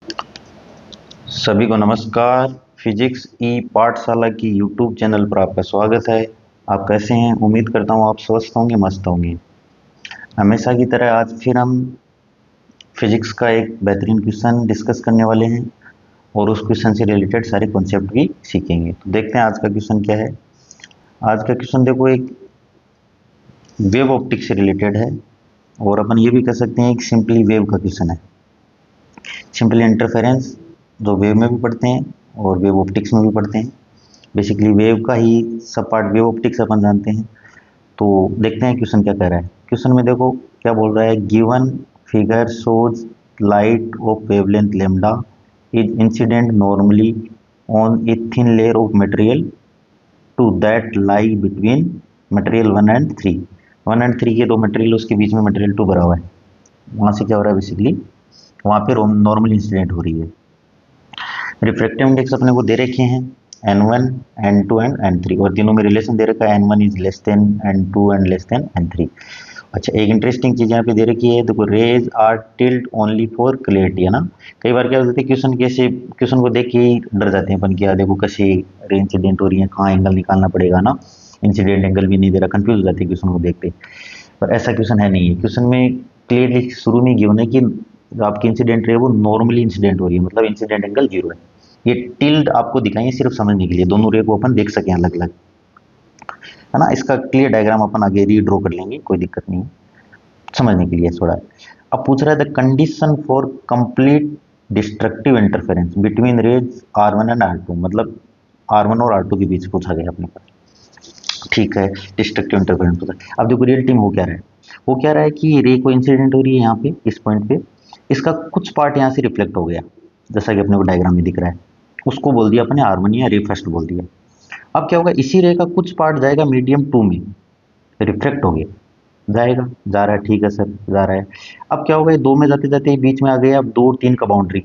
सभी को नमस्कार। फिजिक्स ई पाठशाला की यूट्यूब चैनल पर आपका स्वागत है। आप कैसे हैं? उम्मीद करता हूँ आप स्वस्थ होंगे, मस्त होंगे। हमेशा की तरह आज फिर हम फिजिक्स का एक बेहतरीन क्वेश्चन डिस्कस करने वाले हैं और उस क्वेश्चन से रिलेटेड सारे कॉन्सेप्ट भी सीखेंगे। तो देखते हैं आज का क्वेश्चन क्या है। आज का क्वेश्चन देखो, एक वेव ऑप्टिक्स से रिलेटेड है और अपन ये भी कह सकते हैं एक सिंपली वेव का क्वेश्चन है। सिंपली इंटरफेरेंस जो वेव में भी पढ़ते हैं और वेव ऑप्टिक्स में भी पढ़ते हैं। बेसिकली वेव का ही सब पार्ट वेव ऑप्टिक्स अपन जानते हैं। तो देखते हैं क्वेश्चन क्या कह रहा है। क्वेश्चन में देखो क्या बोल रहा है, given figure shows light of wavelength lambda is incident normally on a thin layer of material two that lie between material 1 and 3। 1 and 3 के दो मटेरियल, उसके बीच में मटेरियल 2 भरा हुआ है। वहाँ से क्या हो रहा है, बेसिकली वहाँ पे नॉर्मल इंसिडेंट हो रही है। रिफ्रैक्टिव इंडेक्स अपने को दे रखे हैं n1, n2 एंड n3 और तीनों में रिलेशन दे रखा है n1 is less than n2 and less than n3। अच्छा, एक इंटरेस्टिंग चीज यहाँ पे दे रखी है, देखो rays are tilt only for clarity, है ना। कई बार क्या होता है, क्वेश्चन कैसे क्वेश्चन को देख के ही डर जाते हैं अपन, क्या देखो कैसे रे इंसिडेंट हो रही है, कहाँ एंगल निकालना पड़ेगा ना। इंसिडेंट एंगल भी नहीं दे रहा, कंफ्यूज हो जाते हैं क्वेश्चन को देखते। पर ऐसा क्वेश्चन है नहीं है। क्वेश्चन में क्लियरली शुरू में गिवन है कि जो आपकी इंसिडेंट रे वो नॉर्मली इंसिडेंट हो रही है, मतलब इंसिडेंट एंगल 0 है। ये टिल्ड आपको दिखाएंगे सिर्फ समझने के लिए, दोनों रे को अपन देख सकें अलग अलग, है ना। इसका क्लियर डायग्राम अपन आगे रीड्रॉ कर लेंगे, कोई दिक्कत नहीं है, समझने के लिए थोड़ा। अब पूछ रहा है the condition for complete destructive interference between rays R1 and R2, मतलब R1 और R2 के बीच पूछा गया अपने पास। ठीक है, डिस्ट्रक्टिव इंटरफेरेंस पूछा। अब देखो रियलिटी में हो क्या रहा है, वो क्या रहा है कि रे को इंसिडेंट हो रही है यहाँ पे इस पॉइंट पे, इसका कुछ पार्ट यहाँ से रिफ्लेक्ट हो गया, जैसा कि अपने को डायग्राम में दिख रहा है। उसको बोल दिया अपने R1 या रे फर्स्ट बोल दिया। अब क्या होगा, इसी रे का कुछ पार्ट जाएगा मीडियम 2 में, रिफ्लेक्ट हो गया, जाएगा, जा रहा है, ठीक है सर, जा रहा है। अब क्या होगा, ये 2 में जाते जाते बीच में आ गया अब 2 और 3 का बाउंड्री,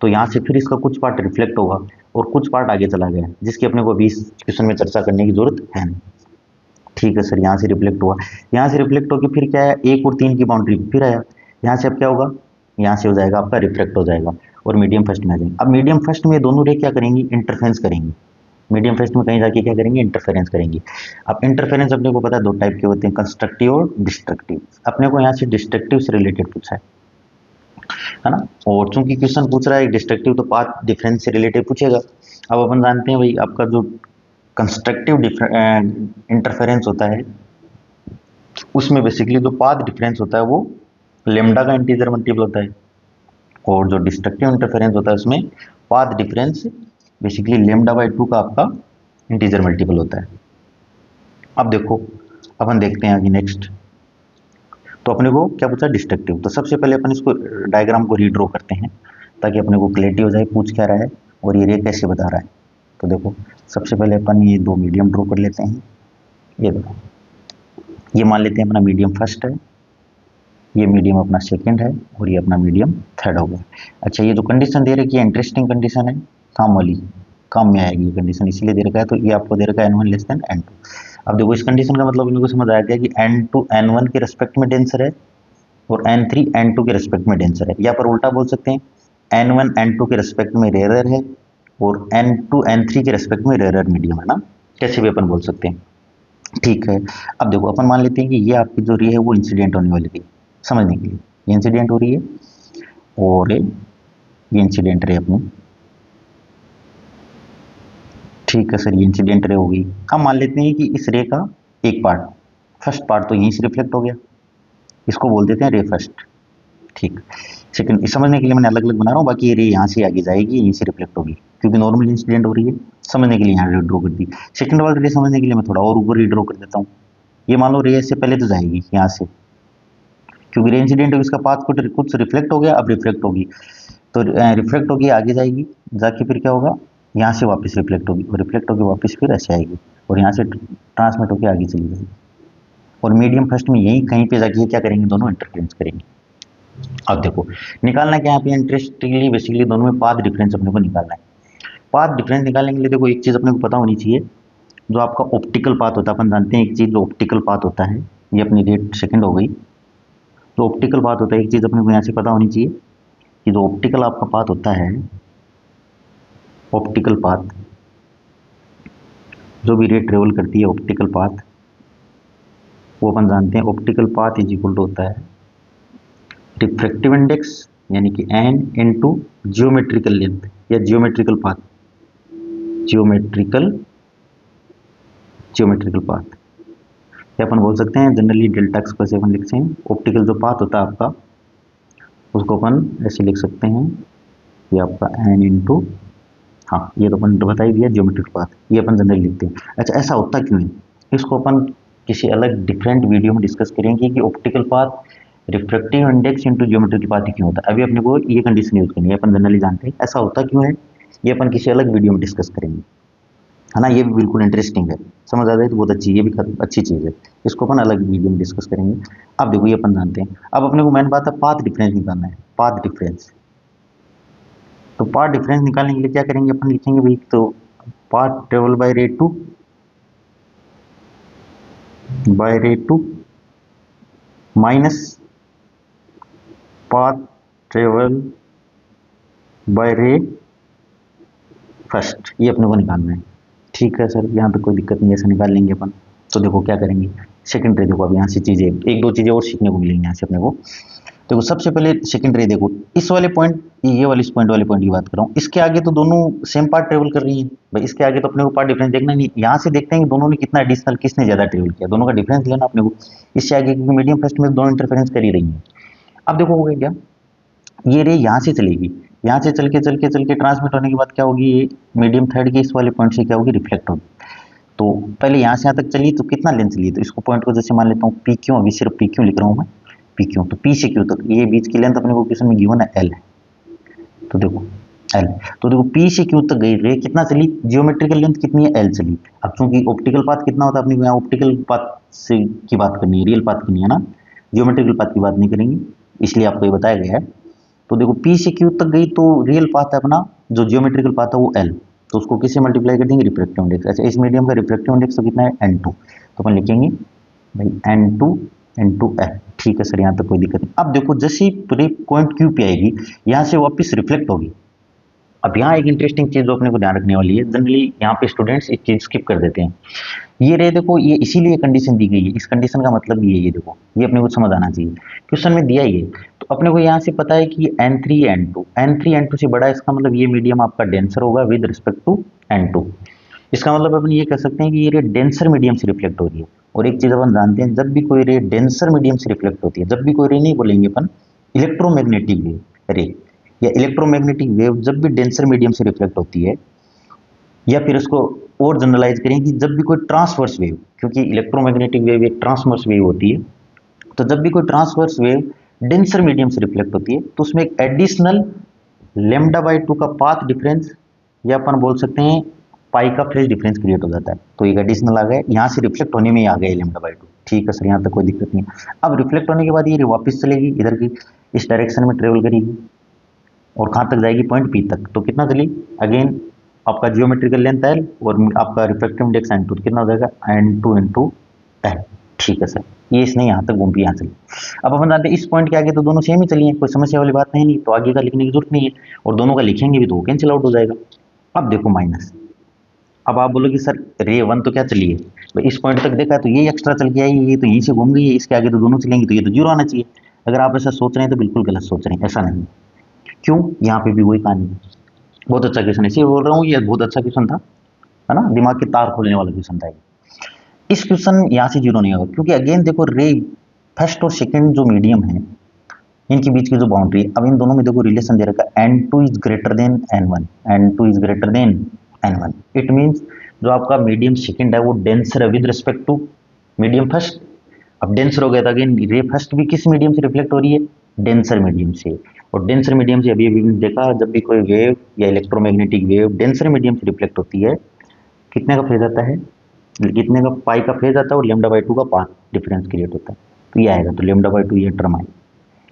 तो यहाँ से फिर इसका कुछ पार्ट रिफ्लेक्ट होगा और कुछ पार्ट आगे चला गया, जिसकी अपने को अभी इस क्वेश्चन में चर्चा करने की जरूरत है नहीं। ठीक है सर, यहाँ से रिफ्लेक्ट हुआ, यहाँ से रिफ्लेक्ट होकर फिर क्या है, 1 और 3 की बाउंड्री फिर आया, यहाँ से अब क्या होगा, यहाँ से हो जाएगा आपका रिफ्लेक्ट हो जाएगा और मीडियम फर्स्ट में आ जाएंगे। अब मीडियम फर्स्ट में दोनों रे क्या करेंगी, इंटरफेरेंस करेंगी। मीडियम फर्स्ट में कहीं जाके क्या करेंगे, इंटरफेरेंस करेंगी। अब इंटरफेरेंस अपने को पता है 2 टाइप के होते हैं, कंस्ट्रक्टिव और डिस्ट्रक्टिव। अपने को यहाँ से डिस्ट्रक्टिव से रिलेटेड पूछा है ना। और चूंकि क्वेश्चन पूछ रहा है डिस्ट्रक्टिव, तो पाथ डिफरेंस से रिलेटेड पूछेगा। अब अपन जानते हैं भाई, आपका जो कंस्ट्रक्टिव इंटरफेरेंस होता है उसमें बेसिकली जो पाथ डिफरेंस होता है वो लेमडा का इंटीजर मल्टीपल होता है, और जो डिस्ट्रक्टिव इंटरफेरेंस होता है उसमें path difference basically lambda by 2 का आपका इंटीजर मल्टीपल होता है। अब देखो अपन देखते हैं आगे नेक्स्ट। तो अपने को क्या पूछा, डिस्ट्रक्टिव। तो सबसे पहले अपन इसको डायग्राम को रीड्रॉ करते हैं ताकि अपने को क्लैरिटी हो जाए पूछ क्या रहा है और ये रे कैसे बता रहा है। तो देखो सबसे पहले अपन ये 2 मीडियम ड्रॉ कर लेते हैं। ये देखो, ये मान लेते हैं अपना मीडियम फर्स्ट है, ये मीडियम अपना सेकंड है और ये अपना मीडियम थर्ड हो गया। अच्छा, ये जो कंडीशन दे रखी है इंटरेस्टिंग कंडीशन है, काम वाली, काम में आएगी ये कंडीशन, इसीलिए दे रखा है। तो ये आपको दे रखा है n1 लेस देन n2। अब देखो इस कंडीशन का मतलब इनको समझ आ गया कि n2 n1 के रेस्पेक्ट में डेंसर है और n3 n2 के रेस्पेक्ट में डेंसर है। या पर उल्टा बोल सकते हैं, n1 n2 के रेस्पेक्ट में रेयर है और n2 n3 के रेस्पेक्ट में रेयर मीडियम है ना, कैसे भी अपन बोल सकते हैं। ठीक है, अब देखो अपन मान लेते हैं कि ये आपकी जो रे है वो इंसिडेंट होने वाली थी, समझने के लिए ये इंसिडेंट हो रही है और ये इंसिडेंट रे अपनी। ठीक है सर, ये इंसिडेंट रे हो गई। अब मान लेते हैं कि इस रे का एक पार्ट, फर्स्ट पार्ट तो यहीं से रिफ्लेक्ट हो गया, इसको बोल देते हैं रे फर्स्ट। ठीक, सेकंड इस समझने के लिए मैंने अलग अलग बना रहा हूँ, बाकी ये रे यहाँ से आगे जाएगी, यहीं से रिफ्लेक्ट होगी, क्योंकि नॉर्मल इंसिडेंट हो रही है, समझने के लिए यहाँ ड्रॉ कर दी। सेकंड वाला रे समझने के लिए मैं थोड़ा और ऊपर रीड्रॉ कर देता हूँ। ये मान लो रे से पहले तो जाएगी यहाँ से, क्योंकि रे इंसिडेंट है, इसका पाथ कुछ रिफ्लेक्ट हो गया, अब रिफ्लेक्ट होगी, तो रिफ्लेक्ट होगी आगे जाएगी, जाके फिर क्या होगा, यहाँ से वापस रिफ्लेक्ट होगी और रिफ्लेक्ट होगी वापस फिर ऐसे आएगी और यहाँ से ट्रांसमिट होकर आगे चली जाएगी। और मीडियम फर्स्ट में यही कहीं पे जाके क्या करेंगे, दोनों इंटरफेरेंस करेंगे। अब देखो निकालना क्या है, इंटरेस्टिंगली बेसिकली दोनों में पाथ डिफरेंस अपने को निकालना है। पाथ डिफरेंस निकालने के लिए देखो एक चीज़ अपने को पता होनी चाहिए, जो आपका ऑप्टिकल पाथ होता है, अपन जानते हैं एक चीज़ जो ऑप्टिकल पाथ होता है, ये अपनी डेट सेकंड हो गई। जो ऑप्टिकल पाथ होता है एक चीज़ अपने को यहाँ से पता होनी चाहिए कि जो ऑप्टिकल आपका पाथ होता है, ऑप्टिकल पाथ, जो भी रे ट्रेवल करती है ऑप्टिकल पाथ, वो अपन जानते हैं optical path is equal to होता है रिफ्रैक्टिव इंडेक्स यानी कि एन इनटू जियोमेट्रिकल लेंथ या जियोमेट्रिकल पाथ, जियोमेट्रिकल पाथ, या अपन बोल सकते हैं जनरली डेल्टा एक्स पर अपन लिखते हैं ऑप्टिकल जो पाथ होता है आपका, उसको अपन ऐसे लिख सकते हैं ये आपका एन इंटू, हाँ ये तो अपन बता ही दिया जियोमेट्रिकल पाथ, ये अपन जनरली लिखते हैं। अच्छा ऐसा होता क्यों है, इसको अपन किसी अलग डिफरेंट वीडियो में डिस्कस करेंगे कि optical path refractive index into geometrical path क्यों होता है। अभी अपने को ये कंडीशन यूज करनी है, अपन जनरली जानते हैं ऐसा होता क्यों है, ये अपन किसी अलग वीडियो में डिस्कस करेंगे, है ना। ये भी बिल्कुल इंटरेस्टिंग है, समझ आ जाए तो बहुत अच्छी, ये भी अच्छी चीज़ है, इसको अपन अलग वीडियो में डिस्कस करेंगे। अब देखो ये अपन जानते हैं, अब अपने को मेन बात है पाथ डिफरेंस निकालना है, पाथ डिफरेंस। तो पाथ डिफरेंस निकालने के लिए क्या करेंगे, अपन लिखेंगे भाई तो path travel by ray two minus path travel by ray first, ये अपने को निकालना है। ठीक है सर, यहाँ पे कोई दिक्कत नहीं है, ऐसा निकाल लेंगे अपन। तो देखो क्या करेंगे, सेकंड रे देखो, अब यहाँ से चीज़ें एक दो चीज़ें और सीखने को मिलेंगी यहाँ से अपने को। देखो सबसे पहले सेकंड रे देखो, इस वाले पॉइंट, ये वाले इस पॉइंट वाले पॉइंट की बात कर रहा हूँ, इसके आगे तो दोनों सेम पार्ट ट्रेवल कर रही है भाई, इसके आगे तो अपने को पार्ट डिफरेंस देखना नहीं, यहाँ से देखते हैं कि दोनों ने कितना एडिशनल, किसने ज़्यादा ट्रेवल किया, दोनों का डिफरेंस लेना अपने को इससे आगे, क्योंकि मीडियम फर्स्ट में दोनों इंटरफेरेंस कर ही रही है। अब देखो हो गया क्या, ये रे यहाँ से चलेगी, यहाँ से चल के ट्रांसमिट होने के बाद क्या होगी, ये मीडियम थर्ड के इस वाले पॉइंट से क्या होगी, रिफ्लेक्ट होगी। तो पहले यहाँ से यहाँ तक चली तो कितना लेंथ चली, तो इसको पॉइंट को जैसे मान लेता हूँ पी क्यू, अभी सिर्फ पी क्यू लिख रहा हूँ मैं, पी क्यू, तो पी से क्यू तक ये बीच की लेंथ अपने को क्वेश्चन में गिवन है एल है, तो देखो एल, तो देखो पी से क्यू तक गई रे, कितना चली, जियोमेट्रिकल लेंथ कितनी है, एल चली। अब चूंकि ऑप्टिकल पाथ कितना होता है अपने को, यहाँ ऑप्टिकल पाथ से की बात करनी है, रियल पाथ की नहीं है ना, जियोमेट्रिकल पाथ की बात नहीं करेंगे, इसलिए आपको ये बताया गया है। तो देखो पी से क्यू तक गई तो रियल पाथ है अपना, जो जियोमेट्रिकल पाथ है वो एल, तो उसको किससे मल्टीप्लाई कर देंगे, रिफ्रैक्टिव इंडेक्स। अच्छा इस मीडियम का रिफ्रैक्टिव इंडेक्स तो कितना है, एन टू, तो अपन लिखेंगे भाई एन टू इंटू एल। ठीक है सर, यहाँ तक कोई दिक्कत नहीं। अब देखो जैसे ही पॉइंट क्यू पे आएगी, यहाँ से वापस रिफ्लेक्ट होगी। अब यहाँ एक इंटरेस्टिंग चीज जो अपने को ध्यान रखने वाली है, जनरली यहाँ पे स्टूडेंट्स एक चीज स्किप कर देते हैं, ये रे देखो, ये इसीलिए कंडीशन दी गई है, इस कंडीशन का मतलब ये देखो, ये अपने को समझ आना चाहिए, क्वेश्चन में दिया ही है। तो अपने को यहाँ से पता है कि N3 N2 से बड़ा, इसका मतलब ये मीडियम आपका डेंसर होगा विद रिस्पेक्ट टू N2। इसका मतलब अपन ये कह सकते हैं कि ये रे डेंसर मीडियम से रिफ्लेक्ट हो रही है। और एक चीज अपन जानते हैं, जब भी कोई रे डेंसर मीडियम से रिफ्लेक्ट होती है, जब भी कोई रे नहीं बोलेंगे अपन, इलेक्ट्रोमैग्नेटिक वेव रे या इलेक्ट्रोमैग्नेटिक वेव जब भी डेंसर मीडियम से रिफ्लेक्ट होती है, या फिर इसको और जनरलाइज करें कि जब भी कोई ट्रांसवर्स वेव, क्योंकि इलेक्ट्रोमैग्नेटिक वेव एक ट्रांसवर्स वेव होती है, तो जब भी कोई ट्रांसवर्स वेव डेंसर मीडियम से रिफ्लेक्ट होती है, तो उसमें एक एडिशनल λ/2 का पाथ डिफरेंस, या अपन बोल सकते हैं पाई का फेज डिफरेंस क्रिएट हो जाता है। तो एक एडिशनल आ गया, यहाँ से रिफ्लेक्ट होने में ही आ गया λ/2। ठीक है सर, यहाँ तक कोई दिक्कत नहीं। अब रिफ्लेक्ट होने के बाद ये वापस चलेगी इधर की, इस डायरेक्शन में ट्रेवल करेगी और कहाँ तक जाएगी, पॉइंट पी तक। तो कितना चली, अगेन आपका जियोमेट्रिकल लेंथ एल और आपका रिफ्लेक्टिव इंडेक्स N2, कितना हो जाएगा N2 इंटू एल। ठीक है सर, ये इसने यहाँ तक घूम के यहाँ चली। अब अपन जानते हैं इस पॉइंट के आगे तो दोनों सेम ही चली है, कोई समस्या वाली बात नहीं, तो आगे का लिखने की जरूरत नहीं है, और दोनों का लिखेंगे भी तो कैंसिल आउट हो जाएगा। अब देखो माइनस, अब आप बोलोगे सर रे वन तो क्या चली है भाई, इस पॉइंट तक देखा तो ये एक्स्ट्रा चल के आई, ये तो यहीं से घूम गई है, इसके आगे तो दोनों चलेंगी, तो ये तो जीरो आना चाहिए। अगर आप ऐसा सोच रहे हैं तो बिल्कुल गलत सोच रहे हैं, ऐसा नहीं। क्यों, यहाँ पे भी वही कहानी, बहुत अच्छा क्वेश्चन है, इसीलिए बोल रहा हूँ ये बहुत अच्छा क्वेश्चन था, है ना, दिमाग के तार खोलने वाला क्वेश्चन था ये। इस क्वेश्चन यहाँ से जीरो नहीं होगा, क्योंकि अगेन देखो रे फर्स्ट और सेकंड जो मीडियम है, इनके बीच की जो बाउंड्री है, अब इन दोनों में देखो रिलेशन दे रखा है, N2 is greater than N1, N2 is greater than N1। It means जो आपका मीडियम सेकंड है वो डेंसर है with respect to medium first. अब डेंसर हो गया था, अगेन रे फर्स्ट भी किस मीडियम से रिफ्लेक्ट हो रही है, डेंसर मीडियम से। और डेंसर मीडियम से अभी अभी देखा, जब भी कोई वेव या इलेक्ट्रोमैग्नेटिक वेव डेंसर मीडियम से रिफ्लेक्ट होती है, कितने का फेज आता है, कितने का पाई का फेज आता है, और λ/2 का पाथ डिफरेंस क्रिएट होता है, तो ये आएगा, तो λ/2 ये टर्म आएगा।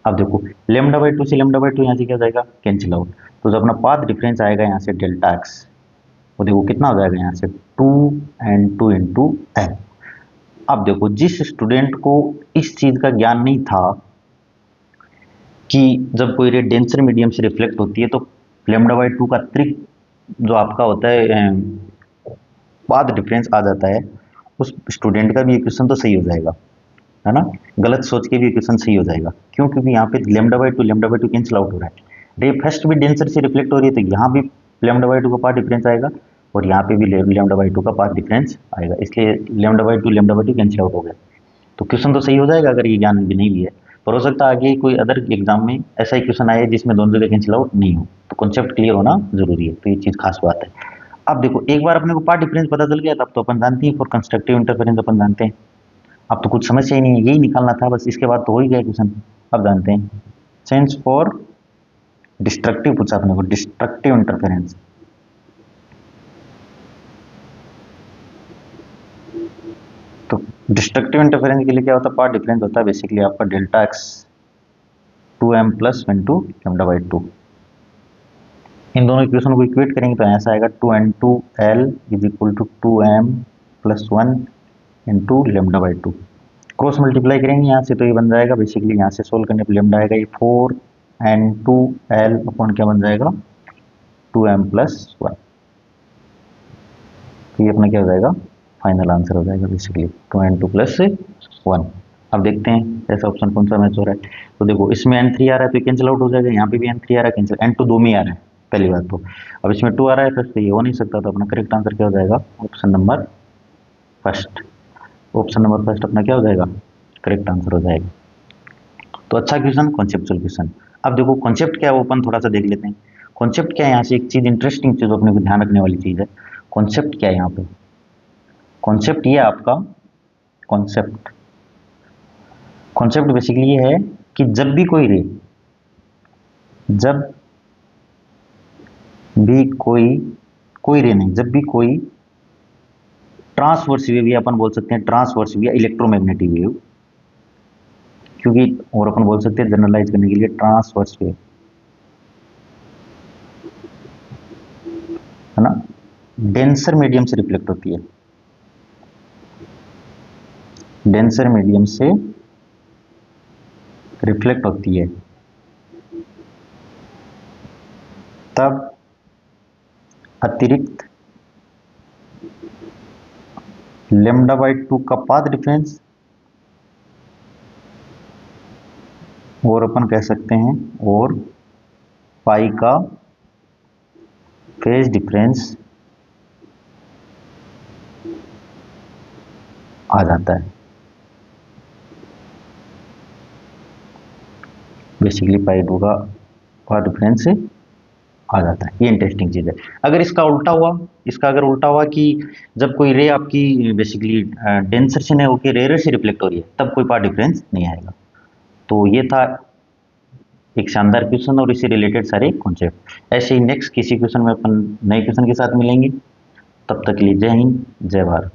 अब देखो λ/2 से λ/2 यहाँ से क्या जाएगा, कैंसिल आउट, तो जब अपना पाथ डिफरेंस आएगा यहाँ से डेल्टा एक्स, वो देखो कितना हो जाएगा यहाँ से 2N2 इंटू एल। अब देखो जिस स्टूडेंट को इस चीज का ज्ञान नहीं था, कि जब कोई रे डेंसर मीडियम से रिफ्लेक्ट होती है तो लैम्डा बाई 2 का अतिरिक्त जो आपका होता है पाथ डिफरेंस आ जाता है। उस स्टूडेंट का भी इक्वेशन तो सही हो जाएगा, है ना, गलत सोच के भी इक्वेशन सही हो जाएगा। क्यों? क्योंकि यहाँ पे lambda by to cancel out हो रहा है। रे फर्स्ट भी डेंसर से रिफ्लेक्ट हो रही है तो यहाँ भी लैम्डा बाई टू का पाथ डिफरेंस आएगा और यहाँ पे भी लैम्डा बाई टू का पाथ डिफरेंस आएगा, इसलिए lambda by to cancel out हो गया। तो क्वेश्चन तो सही हो जाएगा अगर ये ज्ञान भी नहीं भी है। पर हो सकता है आगे कोई अदर एग्जाम में ऐसा ही क्वेश्चन आए जिसमें दोनों जगह कैंसिल आउट नहीं हो, तो कॉन्सेप्ट क्लियर होना जरूरी है, तो ये चीज़ खास बात है। अब देखो, एक बार अपने को पार्ट डिफरेंस पता चल गया तब तो अपन जानते हैं, फॉर कंस्ट्रक्टिव इंटरफेरेंस अपन जानते हैं। अब तो कुछ समस्या ही नहीं है, यही निकालना था बस, इसके बाद तो हो ही गया क्वेश्चन। अब जानते हैं सेंस फॉर डिस्ट्रक्टिव, पूछा अपने को डिस्ट्रक्टिव इंटरफेरेंस। तो डिस्ट्रक्टिव इंटरफेरेंस के लिए क्या होता है? पार्ट डिफरेंस होता है बेसिकली आपका delta x 2m plus one two lambda by two. इन दोनों इक्वेशन को इक्वेट करेंगे तो ऐसा आएगा 2n2l is equal to 2m plus one into lambda by two. Cross multiply करेंगे यहाँ से तो ये बन जाएगा बेसिकली, यहाँ से सोल्व करने पर लैम्डा आएगा ये 4n2l अपॉन क्या बन जाएगा 2m प्लस वन। तो ये अपना क्या हो जाएगा? फाइनल आंसर हो जाएगा बेसिकली 2n2 प्लस वन। अब देखते हैं ऐसा ऑप्शन कौन सा मैच हो रहा है। तो देखो इसमें n3 आ रहा है तो कैंसिल आउट हो जाएगा, यहाँ पे भी n3 आ रहा है कैंसिल, n2 दो में आ रहा है पहली बात तो। अब इसमें 2 आ रहा है फिर से ये हो नहीं सकता, तो अपना करेक्ट आंसर क्या हो जाएगा? Option number first. Option number first अपना क्या हो जाएगा? करेक्ट आंसर हो जाएगा। तो अच्छा क्वेश्चन, कॉन्सेप्चुअल क्वेश्चन। अब देखो कॉन्सेप्ट क्या है वो अपन थोड़ा सा देख लेते हैं। कॉन्सेप्ट क्या है, यहाँ से एक चीज इंटरेस्टिंग चीज अपने को ध्यान रखने वाली चीज है। कॉन्सेप्ट क्या है यहाँ पे? कॉन्सेप्ट ये आपका कॉन्सेप्ट कॉन्सेप्ट बेसिकली ये है कि जब भी कोई रे, जब भी कोई रे नहीं, जब भी कोई ट्रांसवर्स वेव, या अपन बोल सकते हैं ट्रांसवर्स वेव या इलेक्ट्रोमैग्नेटिक वेव, क्योंकि और अपन बोल सकते हैं जनरलाइज करने के लिए ट्रांसवर्स वेव, है ना, डेंसर मीडियम से रिफ्लेक्ट होती है, डेंसर मीडियम से रिफ्लेक्ट होती है, तब अतिरिक्त लैम्डा बाई टू का पाथ डिफरेंस, और अपन कह सकते हैं और पाई का फेज डिफरेंस आ जाता है। बेसिकली पाई टू का पाथ डिफरेंस आ जाता है, ये इंटरेस्टिंग चीज है। अगर इसका उल्टा हुआ, इसका अगर उल्टा हुआ कि जब कोई रे आपकी बेसिकली डेंसर से नहीं होकर रेयर से रिफ्लेक्ट हो रही है तब कोई पाथ डिफरेंस नहीं आएगा। तो ये था एक शानदार क्वेश्चन और इससे रिलेटेड सारे कॉन्सेप्ट। ऐसे ही नेक्स्ट किसी क्वेश्चन में अपन नए क्वेश्चन के साथ मिलेंगे, तब तक के लिए जय हिंद जय भारत।